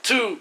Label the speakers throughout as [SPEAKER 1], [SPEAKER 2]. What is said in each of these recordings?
[SPEAKER 1] 2.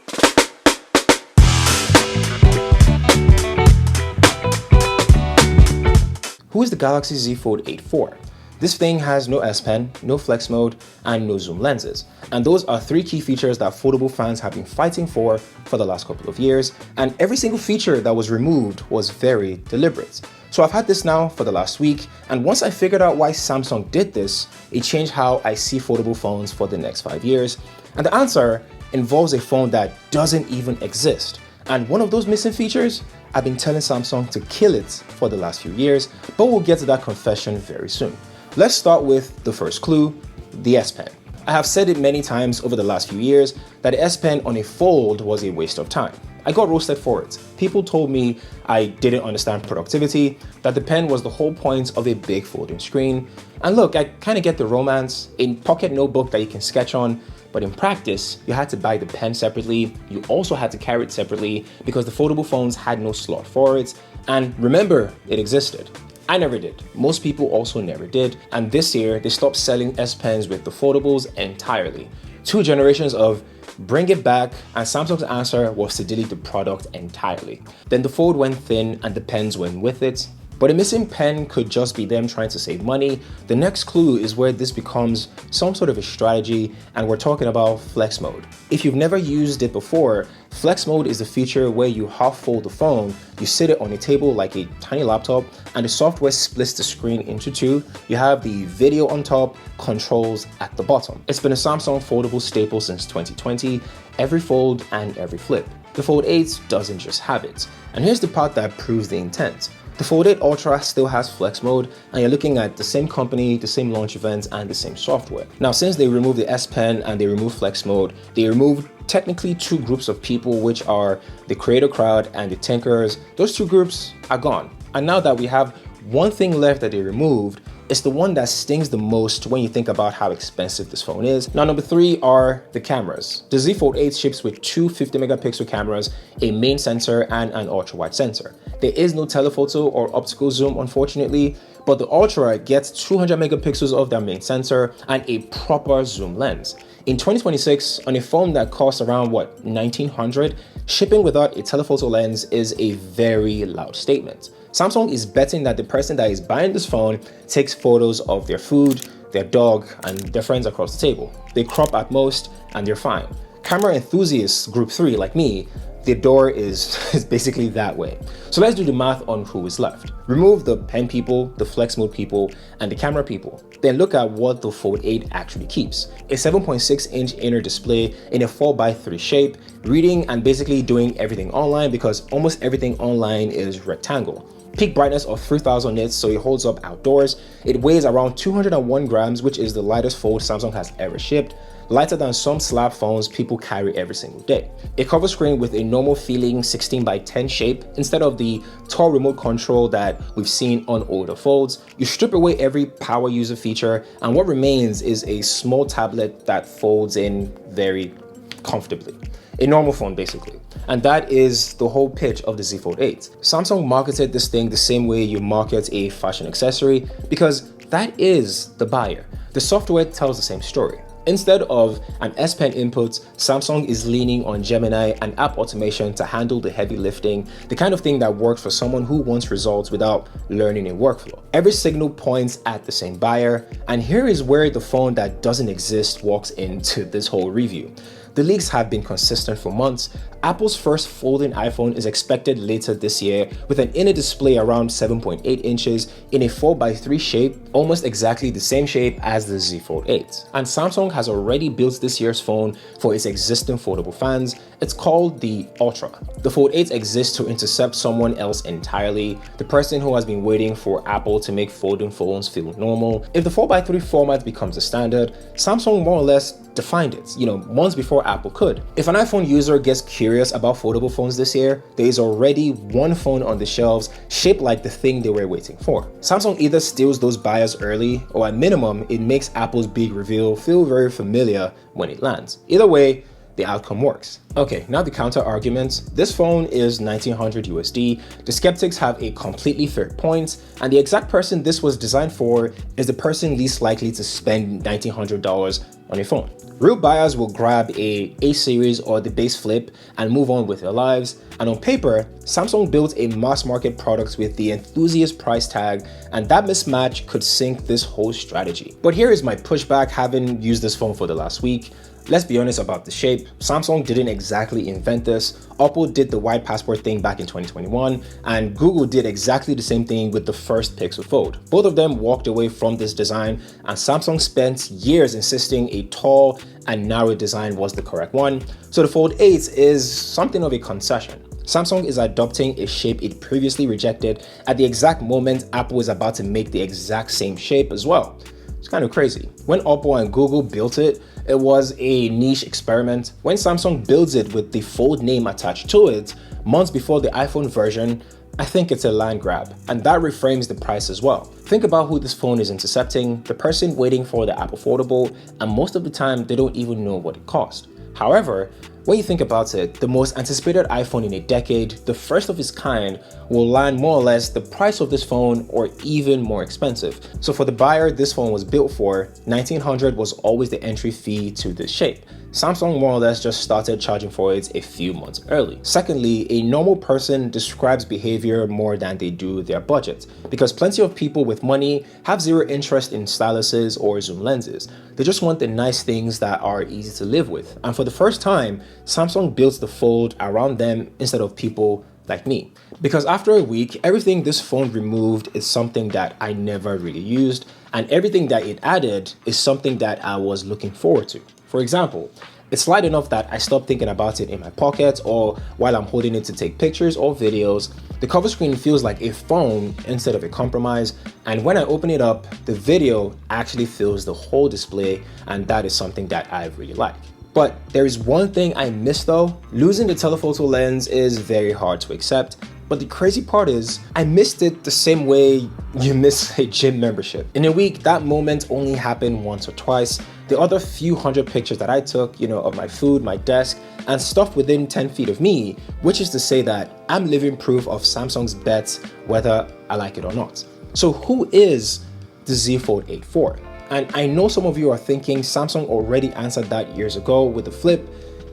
[SPEAKER 2] Who is the Galaxy Z Fold 8 for? This thing has no S Pen, no flex mode, and no zoom lenses. And those are three key features that foldable fans have been fighting for the last couple of years. And every single feature that was removed was very deliberate. So I've had this now for the last week, and once I figured out why Samsung did this, it changed how I see foldable phones for the next 5 years. And the answer involves a phone that doesn't even exist. And one of those missing features, I've been telling Samsung to kill it for the last few years, but we'll get to that confession very soon. Let's start with the first clue, the S Pen. I have said it many times over the last few years that the S Pen on a fold was a waste of time. I got roasted for it. People told me I didn't understand productivity, that the pen was the whole point of a big folding screen. And look, I kind of get the romance, a pocket notebook that you can sketch on, but in practice, you had to buy the pen separately. You also had to carry it separately because the foldable phones had no slot for it. And remember, it existed. I never did. Most people also never did. And this year, they stopped selling S Pens with the foldables entirely. 2 generations of bring it back, and Samsung's answer was to delete the product entirely. Then the fold went thin and the pens went with it. But a missing pen could just be them trying to save money. The next clue is where this becomes some sort of a strategy, and we're talking about flex mode. If you've never used it before, flex mode is the feature where you half fold the phone, you sit it on a table like a tiny laptop, and the software splits the screen into 2. You have the video on top, controls at the bottom. It's been a Samsung foldable staple since 2020, every fold and every flip. The Fold 8 doesn't just have it. And here's the part that proves the intent. The Fold 8 Ultra still has flex mode, and you're looking at the same company, the same launch events, and the same software. Now, since they removed the S Pen and they removed flex mode, they removed technically 2 groups of people, which are the creator crowd and the tinkerers. Those 2 groups are gone. And now that we have one thing left that they removed, it's the one that stings the most when you think about how expensive this phone is. Now, number 3 are the cameras. The Z Fold 8 ships with 2 50-megapixel cameras, a main sensor, and an ultra-wide sensor. There is no telephoto or optical zoom, unfortunately, but the Ultra gets 200 megapixels of their main sensor and a proper zoom lens. In 2026, on a phone that costs around, $1,900, shipping without a telephoto lens is a very loud statement. Samsung is betting that the person that is buying this phone takes photos of their food, their dog, and their friends across the table. They crop at most, and they're fine. Camera enthusiasts, group 3 like me, the door is basically that way. So let's do the math on who is left. Remove the pen people, the flex mode people, and the camera people. Then look at what the Fold 8 actually keeps. A 7.6-inch inner display in a 4:3 shape, reading and basically doing everything online because almost everything online is rectangle. Peak brightness of 3000 nits, so it holds up outdoors. It weighs around 201 grams, which is the lightest fold Samsung has ever shipped. Lighter than some slab phones people carry every single day. A cover screen with a normal feeling 16:10 shape instead of the tall remote control that we've seen on older folds. You strip away every power user feature, and what remains is a small tablet that folds in very comfortably. A normal phone, basically. And that is the whole pitch of the Z Fold 8. Samsung marketed this thing the same way you market a fashion accessory because that is the buyer. The software tells the same story. Instead of an S Pen input, Samsung is leaning on Gemini and app automation to handle the heavy lifting, the kind of thing that works for someone who wants results without learning a workflow. Every signal points at the same buyer, and here is where the phone that doesn't exist walks into this whole review. The leaks have been consistent for months. Apple's first folding iPhone is expected later this year with an inner display around 7.8 inches in a 4:3 shape, almost exactly the same shape as the Z Fold 8. And Samsung has already built this year's phone for its existing foldable fans. It's called the Ultra. The Fold 8 exists to intercept someone else entirely, the person who has been waiting for Apple to make folding phones feel normal. If the 4:3 format becomes the standard, Samsung more or less defined it, months before Apple could. If an iPhone user gets curious about foldable phones this year, there is already one phone on the shelves shaped like the thing they were waiting for. Samsung either steals those buyers early, or at minimum, it makes Apple's big reveal feel very familiar when it lands. Either way, the outcome works. Okay, now the counter argument. This phone is $1,900 USD. The skeptics have a completely fair point, and the exact person this was designed for is the person least likely to spend $1,900 on your phone. Real buyers will grab a A series or the base flip and move on with their lives. And on paper, Samsung built a mass market product with the enthusiast price tag, and that mismatch could sink this whole strategy. But here is my pushback, having used this phone for the last week. Let's be honest about the shape. Samsung didn't exactly invent this. Oppo did the wide passport thing back in 2021, and Google did exactly the same thing with the first Pixel Fold. Both of them walked away from this design, and Samsung spent years insisting a tall and narrow design was the correct one. So the Fold 8 is something of a concession. Samsung is adopting a shape it previously rejected at the exact moment Apple is about to make the exact same shape as well. It's kind of crazy. When Oppo and Google built it, it was a niche experiment. When Samsung builds it with the Fold name attached to it, months before the iPhone version, I think it's a land grab, and that reframes the price as well. Think about who this phone is intercepting: the person waiting for the Apple Foldable, and most of the time they don't even know what it cost. However, when you think about it, the most anticipated iPhone in a decade, the first of its kind, will land more or less the price of this phone or even more expensive. So for the buyer this phone was built for, $1,900 was always the entry fee to this shape. Samsung more or less just started charging for it a few months early. Secondly, a normal person describes behavior more than they do their budget, because plenty of people with money have zero interest in styluses or zoom lenses. They just want the nice things that are easy to live with. And for the first time, Samsung built the Fold around them instead of people like me. Because after a week, everything this phone removed is something that I never really used, and everything that it added is something that I was looking forward to. For example, it's light enough that I stopped thinking about it in my pocket or while I'm holding it to take pictures or videos. The cover screen feels like a phone instead of a compromise, and when I open it up, the video actually fills the whole display, and that is something that I really like. But there is one thing I miss though. Losing the telephoto lens is very hard to accept, but the crazy part is I missed it the same way you miss a gym membership. In a week, that moment only happened once or twice. The other few hundred pictures that I took, of my food, my desk, and stuff within 10 feet of me, which is to say that I'm living proof of Samsung's bets whether I like it or not. So who is the Z Fold 8 for? And I know some of you are thinking Samsung already answered that years ago with the Flip.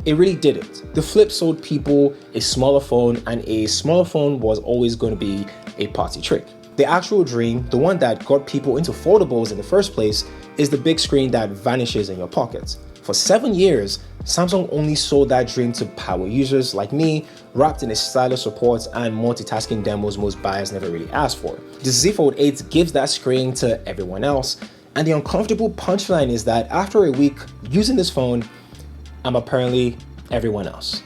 [SPEAKER 2] It really didn't. The Flip sold people a smaller phone, and a smaller phone was always going to be a party trick. The actual dream, the one that got people into foldables in the first place, is the big screen that vanishes in your pockets. For 7 years, Samsung only sold that dream to power users like me, wrapped in a stylus support and multitasking demos most buyers never really asked for. The Z Fold 8 gives that screen to everyone else, and the uncomfortable punchline is that after a week using this phone, I'm apparently everyone else.